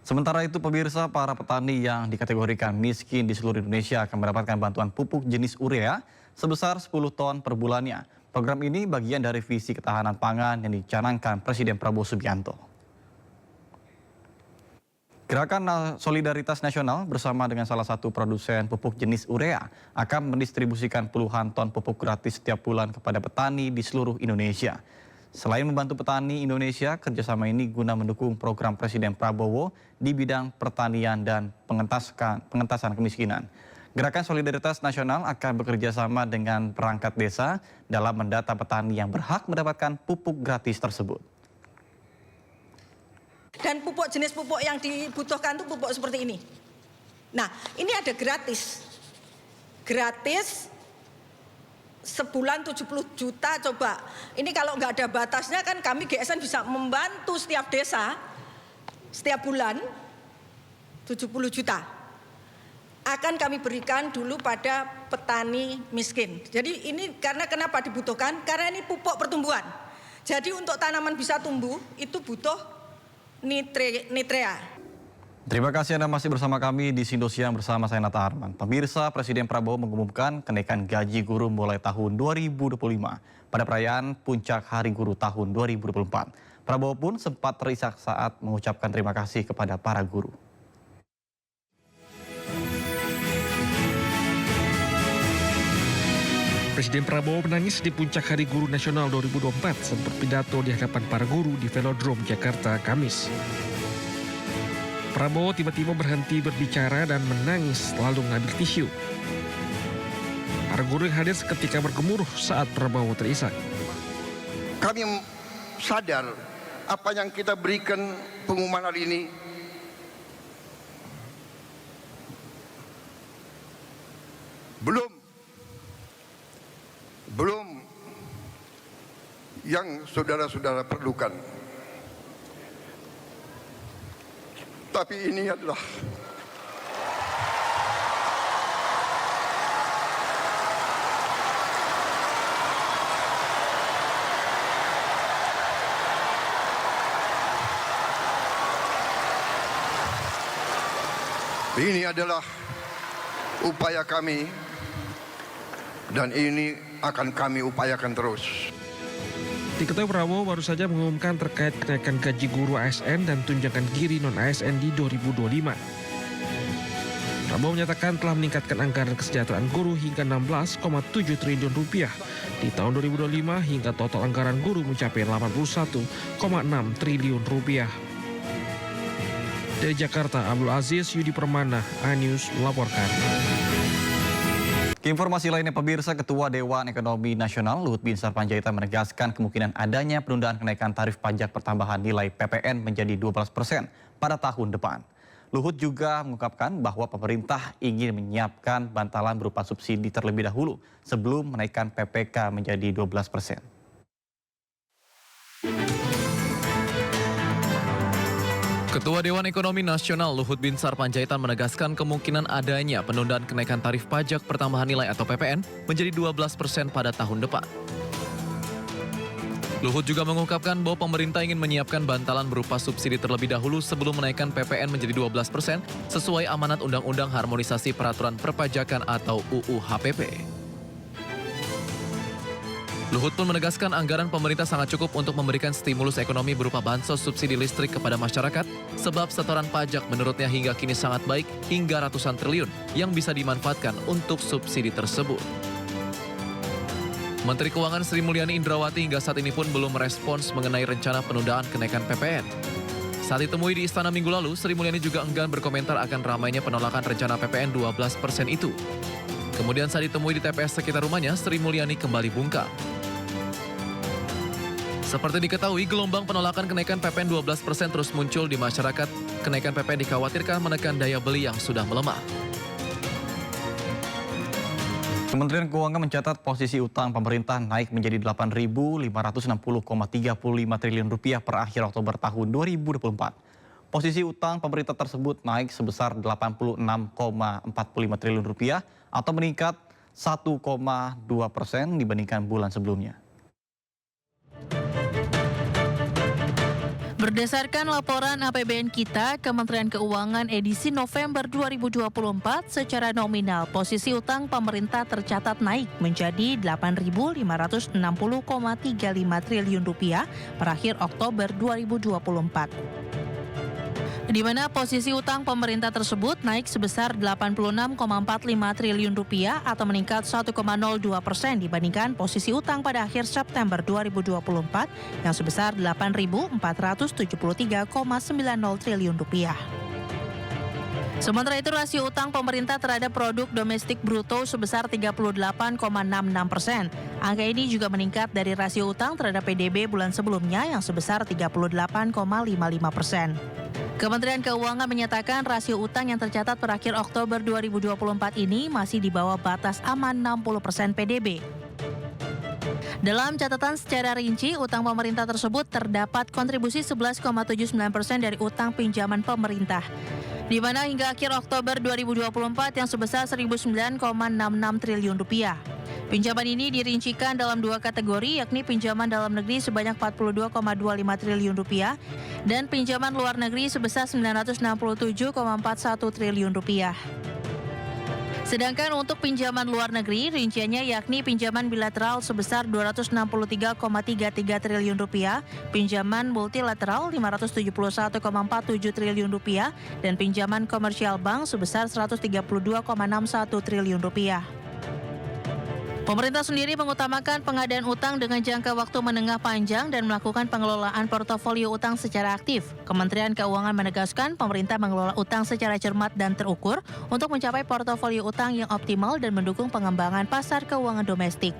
Sementara itu pemirsa, para petani yang dikategorikan miskin di seluruh Indonesia akan mendapatkan bantuan pupuk jenis urea sebesar 10 ton per bulannya. Program ini bagian dari visi ketahanan pangan yang dicanangkan Presiden Prabowo Subianto. Gerakan Solidaritas Nasional bersama dengan salah satu produsen pupuk jenis urea akan mendistribusikan puluhan ton pupuk gratis setiap bulan kepada petani di seluruh Indonesia. Selain membantu petani Indonesia, kerjasama ini guna mendukung program Presiden Prabowo di bidang pertanian dan pengentasan kemiskinan. Gerakan Solidaritas Nasional akan bekerja sama dengan perangkat desa dalam mendata petani yang berhak mendapatkan pupuk gratis tersebut. Dan pupuk jenis pupuk yang dibutuhkan itu pupuk seperti ini. Nah, ini ada gratis. Gratis sebulan 70 juta coba. Ini kalau nggak ada batasnya kan kami GSN bisa membantu setiap desa setiap bulan 70 juta. Akan kami berikan dulu pada petani miskin. Jadi ini karena kenapa dibutuhkan? Karena ini pupuk pertumbuhan. Jadi untuk tanaman bisa tumbuh itu butuh nitrea. Terima kasih Anda masih bersama kami di Sindo Siang bersama saya Nata Harman. Pemirsa, Presiden Prabowo mengumumkan kenaikan gaji guru mulai tahun 2025 pada perayaan Puncak Hari Guru tahun 2024. Prabowo pun sempat terisak saat mengucapkan terima kasih kepada para guru. Presiden Prabowo menangis di Puncak Hari Guru Nasional 2024 saat berpidato di hadapan para guru di Velodrome, Jakarta, Kamis. Prabowo tiba-tiba berhenti berbicara dan menangis lalu mengambil tisu. Para guru yang hadir seketika bergemuruh saat Prabowo terisak. Kami sadar apa yang kita berikan pengumuman hari ini belum yang saudara-saudara perlukan. Tapi ini adalah upaya kami dan ini akan kami upayakan terus. Diketahui Prabowo baru saja mengumumkan terkait kenaikan gaji guru ASN dan tunjangan giri non-ASN di 2025. Prabowo menyatakan telah meningkatkan anggaran kesejahteraan guru hingga 16,7 triliun rupiah di tahun 2025 hingga total anggaran guru mencapai 81,6 triliun rupiah. Dari Jakarta, Abdul Aziz Yudi Permana, iNews melaporkan. Informasi lainnya pemirsa, Ketua Dewan Ekonomi Nasional Luhut Binsar Panjaitan menegaskan kemungkinan adanya penundaan kenaikan tarif pajak pertambahan nilai PPN menjadi 12% pada tahun depan. Luhut juga mengungkapkan bahwa pemerintah ingin menyiapkan bantalan berupa subsidi terlebih dahulu sebelum menaikkan PPK menjadi 12%. Ketua Dewan Ekonomi Nasional Luhut Binsar Panjaitan menegaskan kemungkinan adanya penundaan kenaikan tarif pajak pertambahan nilai atau PPN menjadi 12% pada tahun depan. Luhut juga mengungkapkan bahwa pemerintah ingin menyiapkan bantalan berupa subsidi terlebih dahulu sebelum menaikkan PPN menjadi 12% sesuai amanat Undang-Undang Harmonisasi Peraturan Perpajakan atau UU HPP. Luhut pun menegaskan anggaran pemerintah sangat cukup untuk memberikan stimulus ekonomi berupa bansos subsidi listrik kepada masyarakat, sebab setoran pajak menurutnya hingga kini sangat baik hingga ratusan triliun yang bisa dimanfaatkan untuk subsidi tersebut. Menteri Keuangan Sri Mulyani Indrawati hingga saat ini pun belum merespons mengenai rencana penundaan kenaikan PPN. Saat ditemui di Istana minggu lalu, Sri Mulyani juga enggan berkomentar akan ramainya penolakan rencana PPN 12% itu. Kemudian saat ditemui di TPS sekitar rumahnya, Sri Mulyani kembali bungkam. Seperti diketahui, gelombang penolakan kenaikan PPN 12% terus muncul di masyarakat. Kenaikan PPN dikhawatirkan menekan daya beli yang sudah melemah. Kementerian Keuangan mencatat posisi utang pemerintah naik menjadi 8.560,35 triliun rupiah per akhir Oktober tahun 2024. Posisi utang pemerintah tersebut naik sebesar 86,45 triliun rupiah atau meningkat 1,2% dibandingkan bulan sebelumnya. Berdasarkan laporan APBN kita, Kementerian Keuangan edisi November 2024, secara nominal posisi utang pemerintah tercatat naik menjadi Rp8.560,35 triliun per akhir Oktober 2024. Di mana posisi utang pemerintah tersebut naik sebesar Rp86,45 triliun atau meningkat 1,02% dibandingkan posisi utang pada akhir September 2024 yang sebesar Rp8.473,90 triliun. Sementara itu rasio utang pemerintah terhadap produk domestik bruto sebesar 38,66%. Angka ini juga meningkat dari rasio utang terhadap PDB bulan sebelumnya yang sebesar 38,55%. Kementerian Keuangan menyatakan rasio utang yang tercatat per akhir Oktober 2024 ini masih di bawah batas aman 60% PDB. Dalam catatan secara rinci, utang pemerintah tersebut terdapat kontribusi 11,79% dari utang pinjaman pemerintah, di mana hingga akhir Oktober 2024 yang sebesar Rp1.009,66 triliun. Pinjaman ini dirincikan dalam dua kategori, yakni pinjaman dalam negeri sebanyak Rp42,25 triliun dan pinjaman luar negeri sebesar Rp967,41 triliun. Sedangkan untuk pinjaman luar negeri, rinciannya yakni pinjaman bilateral sebesar Rp263,33 triliun, pinjaman multilateral Rp571,47 triliun, dan pinjaman komersial bank sebesar Rp132,61 triliun. Pemerintah sendiri mengutamakan pengadaan utang dengan jangka waktu menengah panjang dan melakukan pengelolaan portofolio utang secara aktif. Kementerian Keuangan menegaskan pemerintah mengelola utang secara cermat dan terukur untuk mencapai portofolio utang yang optimal dan mendukung pengembangan pasar keuangan domestik.